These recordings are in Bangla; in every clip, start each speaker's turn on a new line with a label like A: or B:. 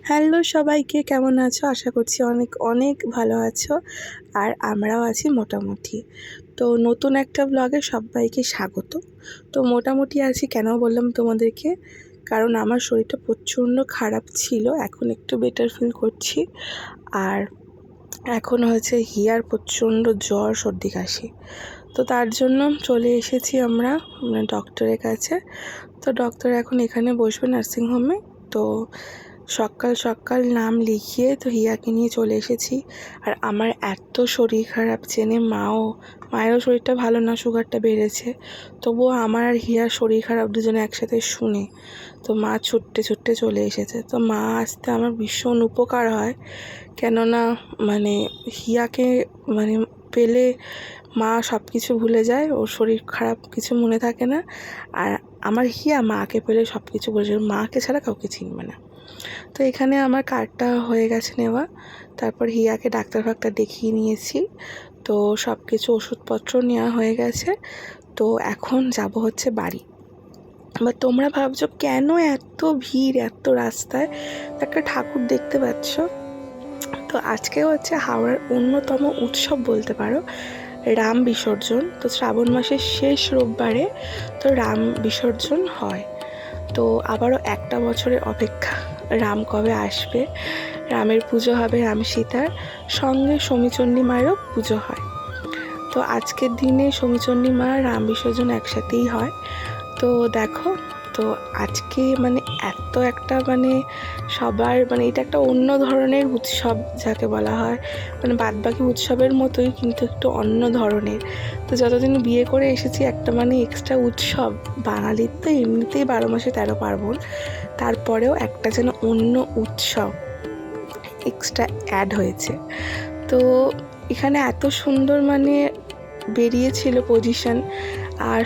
A: হ্যালো সবাইকে, কেমন আছো? আশা করছি অনেক অনেক ভালো আছো। আর আমরাও আছি মোটামুটি। তো নতুন একটা ব্লগে সবাইকে স্বাগত। তো মোটামুটি আছি কেন বললাম তোমাদেরকে, কারণ আমার শরীরটা প্রচণ্ড খারাপ ছিল, এখন একটু বেটার ফিল করছি। আর এখন হয়েছে হিয়ার প্রচণ্ড জ্বর, সর্দি, কাশি। তো তার জন্য চলে এসেছি আমরা ডক্টরের কাছে। তো ডক্টর এখন এখানে বসবে নার্সিংহোমে। তো সকাল সকাল নাম লিখিয়ে তো হিয়াকে নিয়ে চলে এসেছি। আর আমার এত শরীর খারাপ, জেনে মায়েরও শরীরটা ভালো না, সুগারটা বেড়েছে। তবুও আমার আর হিয়ার শরীর খারাপ দুজনে একসাথে শুনে তো মা ছুটতে ছুটতে চলে এসেছে। তো মা আসতে আমার ভীষণ উপকার হয়, কেননা হিয়াকে পেলে মা সব কিছু ভুলে যায়, ওর শরীর খারাপ কিছু মনে থাকে না। আর আমার হিয়া মাকে পেলে সব কিছু ভুলে যায়, মাকে ছাড়া কাউকে চিনবে না। তো এখানে আমার কার্ডটা হয়ে গেছে নেওয়া। তারপর হিয়াকে ডাক্তার দেখিয়ে নিয়েছি। তো সব কিছু ওষুধপত্র নেওয়া হয়ে গেছে। তো এখন যাব হচ্ছে বাড়ি। এবার তোমরা ভাবছো কেন এত ভিড় এত রাস্তায়? একটা ঠাকুর দেখতে পাচ্ছ। তো আজকে হচ্ছে হাওড়ার অন্যতম উৎসব বলতে পারো, রাম বিসর্জন। তো শ্রাবণ মাসের শেষ রোববারে তো রাম বিসর্জন হয়। তো আবারও একটা বছরের অপেক্ষা, রাম কবে আসবে। রামের পুজো হবে, রাম সীতার সঙ্গে শমীচণ্ডী মায়েরও পুজো হয়। তো আজকের দিনে শমীচণ্ডী মা রাম বিসর্জন একসাথেই হয়। তো দেখো, তো আজকে এত একটা সবার এটা একটা অন্য ধরনের উৎসব যাকে বলা হয়, বাদবাকি উৎসবের মতোই কিন্তু একটু অন্য ধরনের। তো যতদিন বিয়ে করে এসেছি একটা এক্সট্রা উৎসব, বাঙালির তো এমনিতেই 12 মাসে 13 পার্বণ, তারপরেও একটা যেন অন্য উৎসব এক্সট্রা অ্যাড হয়েছে। তো এখানে এত সুন্দর বেরিয়েছিল পজিশন, আর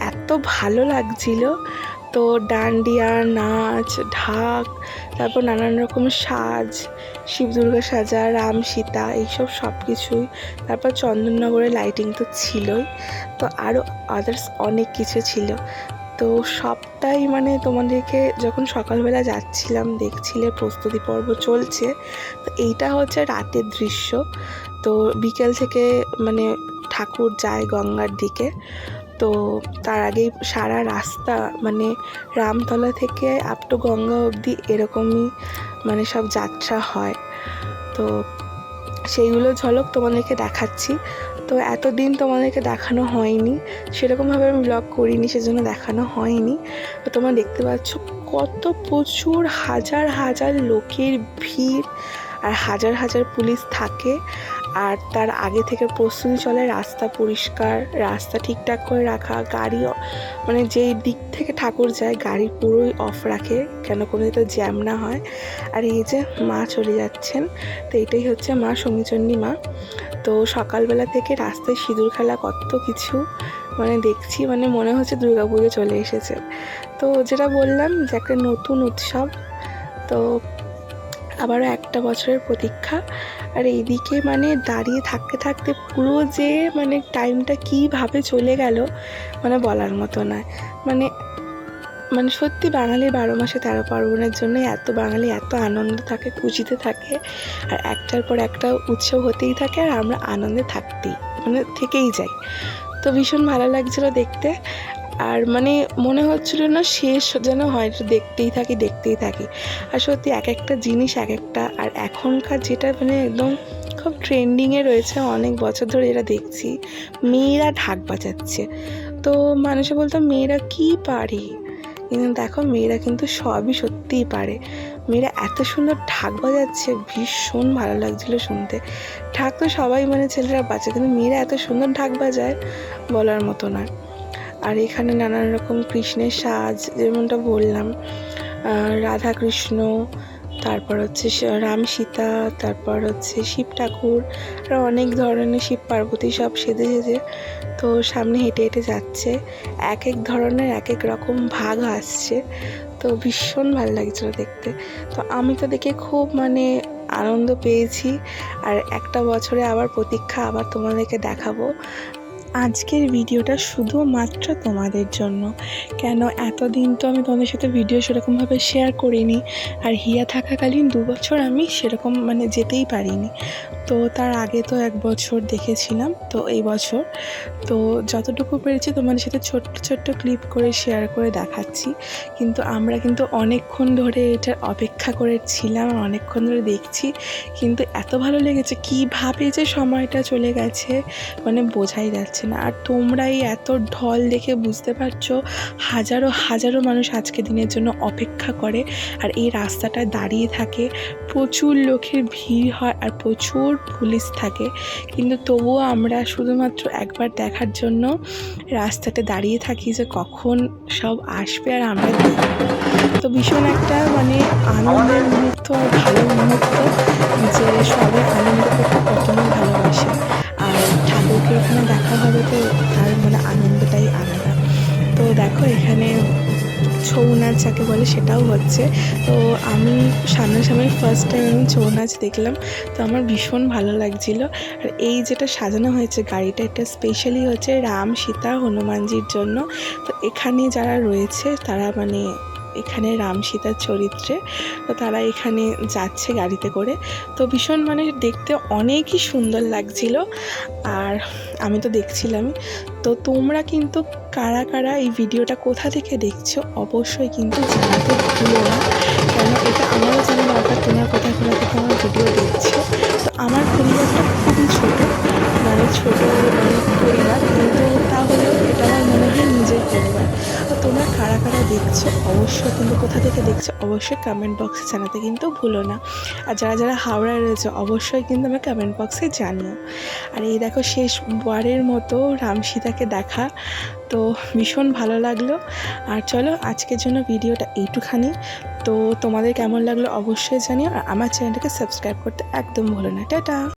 A: এত ভালো লাগছিল। তো ডান্ডিয়া, নাচ, ঢাক, তারপর নানান রকম সাজ, শিব দুর্গা সাজা, রাম সীতা, এইসব সব কিছুই। তারপর চন্দননগরের লাইটিং তো ছিলই, তো আরও আদার্স অনেক কিছু ছিল। তো সবটাই তোমাদেরকে যখন সকালবেলা যাচ্ছিলাম দেখছিলে প্রস্তুতি পর্ব চলছে। তো এইটা হচ্ছে রাতের দৃশ্য। তো বিকেল থেকে ঠাকুর যায় গঙ্গার দিকে। তো তার আগেই সারা রাস্তা রামতলা থেকে আপ টু গঙ্গা অবধি এরকমই সব যাত্রা হয়। তো সেইগুলো ঝলক তোমাদেরকে দেখাচ্ছি। তো এতদিন তোমাদেরকে দেখানো হয়নি, সেরকমভাবে আমি ব্লগ করিনি, সেজন্য দেখানো হয়নি। তো তোমরা দেখতে পাচ্ছ কত প্রচুর হাজার হাজার লোকের ভিড়, আর হাজার হাজার পুলিশ থাকে। আর তার আগে থেকে প্রস্তুতি চলে, রাস্তা পরিষ্কার, রাস্তা ঠিকঠাক করে রাখা, গাড়ি যেই দিক থেকে ঠাকুর যায় গাড়ি পুরোই অফ রাখে, কেন কোনো তো জ্যাম না হয়। আর এই যে মা চলে যাচ্ছেন, তো এটাই হচ্ছে মা শমীচণ্ডী মা। তো সকালবেলা থেকে রাস্তায় সিঁদুর খেলা, কত কিছু দেখছি, মনে হচ্ছে দুর্গাপুজো চলে এসেছে। তো যেটা বললাম যে একটা নতুন উৎসব, তো আবারও একটা বছরের প্রতীক্ষা। আর এইদিকে দাঁড়িয়ে থাকতে থাকতে পুরো যে টাইমটা কীভাবে চলে গেল বলার মতো নয়। সত্যি বাঙালির 12 মাসে 13 পার্বণের জন্য এত বাঙালি এত আনন্দ থাকে, খুশিতে থাকে, আর একটার পর একটা উৎসব হতেই থাকে, আর আমরা আনন্দে থেকেই যাই। তো ভীষণ ভালো লাগছিলো দেখতে। আর মনে হচ্ছিল না শেষ যেন হয়, দেখতেই থাকি। আর সত্যি এক একটা জিনিস এক একটা। আর এখনকার যেটা একদম খুব ট্রেন্ডিংয়ে রয়েছে, অনেক বছর ধরে এটা দেখছি, মেয়েরা ঢাক বাজাচ্ছে। তো মানুষে বলতো মেয়েরা কি পারে, কিন্তু দেখো মেয়েরা কিন্তু সবই সত্যিই পারে। মেয়েরা এত সুন্দর ঢাক বাজাচ্ছে, ভীষণ ভালো লাগছিলো শুনতে। ঢাক তো সবাই ছেলেরা বাজায়, কিন্তু মেয়েরা এত সুন্দর ঢাক বাজায় বলার মতো নয়। আর এখানে নানান রকম কৃষ্ণের সাজ, যেমনটা বললাম, রাধা কৃষ্ণ, তারপর হচ্ছে রাম সীতা, তারপর হচ্ছে শিব ঠাকুর, আর অনেক ধরনের শিব পার্বতী সব সেজে তো সামনে হেঁটে হেঁটে যাচ্ছে। এক এক ধরনের এক এক রকম ভাগ আসছে। তো ভীষণ ভালো লাগছিলো দেখতে। তো আমি তো দেখে খুব আনন্দ পেয়েছি। আর একটা বছরে আবার প্রতীক্ষা, আবার তোমাদেরকে দেখাবো। আজকের ভিডিওটা শুধুমাত্র তোমাদের জন্য। কেন এতদিন তো আমি তোমাদের সাথে ভিডিও সেরকমভাবে শেয়ার করিনি, আর হিয়া থাকাকালীন 2 বছর আমি সেরকম যেতেই পারিনি। তো তার আগে তো 1 বছর দেখেছিলাম, তো এই বছর তো যতটুকু পেরেছি তোমাদের সাথে ছোট্ট ছোট্ট ক্লিপ করে শেয়ার করে দেখাচ্ছি। কিন্তু আমরা অনেকক্ষণ ধরে এটার অপেক্ষা করেছিলাম, অনেকক্ষণ ধরে দেখছি, কিন্তু এত ভালো লেগেছে, কীভাবে যে সময়টা চলে গেছে বোঝাই যাচ্ছে না। আর তোমরা এই এত ঢল দেখে বুঝতে পারছো হাজারো হাজারো মানুষ আজকের দিনের জন্য অপেক্ষা করে, আর এই রাস্তাটায় দাঁড়িয়ে থাকে, প্রচুর লোকের ভিড় হয় আর প্রচুর পুলিশ থাকে, কিন্তু তবুও আমরা শুধুমাত্র একবার দেখার জন্য রাস্তাতে দাঁড়িয়ে থাকি যে কখন সব আসবে আর আমরা দেখব। তো ভীষণ একটা আনন্দের মুহূর্ত, ভালো মুহূর্ত, যে সবাই আনন্দ করতে কত না ভালোবাসে। আর ঠাকুরকে এখানে দেখা হবে, তো তার আনন্দটাই আলাদা। তো দেখো এখানে ছৌ নাচ যাকে বলে সেটাও হচ্ছে। তো আমি সামনাসামনি ফার্স্ট টাইম আমি ছৌ নাচ দেখলাম, তো আমার ভীষণ ভালো লাগছিল। আর এই যেটা সাজানো হয়েছে গাড়িটা, এটা স্পেশালি হচ্ছে রাম, সীতা, হনুমানজির জন্য। তো এখানে যারা রয়েছে তারা এখানে রাম সীতার চরিত্রে, তো তারা এখানে যাচ্ছে গাড়িতে করে। তো ভীষণ দেখতে অনেকই সুন্দর লাগছিল, আর আমি তো দেখছিলামই। তো তোমরা কিন্তু কারা কারা এই ভিডিওটা কোথা থেকে দেখছো অবশ্যই কিন্তু জানাতে ভুলো না, কেন এটা আমারও জানা দরকার তোমরা কোথা থেকে আমার ভিডিও দেখছো। তো আমার পরিবারটা খুবই ছোটো, ছোটো পরিবার, কিন্তু তাহলেও এটা আমার মনে হয় নিজের পরিবার। তো তোমরা কারা কারা দেখছো অবশ্যই কিন্তু কোথা থেকে দেখছো অবশ্যই কমেন্ট বক্সে জানাতে কিন্তু ভুলো না। আর যারা যারা হাওড়ায় রয়েছে অবশ্যই কিন্তু আমি কমেন্ট বক্সে জানিও। আর এই দেখো শেষবারের মতো রাম সীতাকে দেখা, তো ভীষণ ভালো লাগলো। আর চলো আজকের জন্য ভিডিওটা এইটুখানি। তো তোমাদের কেমন লাগলো অবশ্যই জানিও, আর আমার চ্যানেলটাকে সাবস্ক্রাইব করতে একদম ভুলো না। টাটা।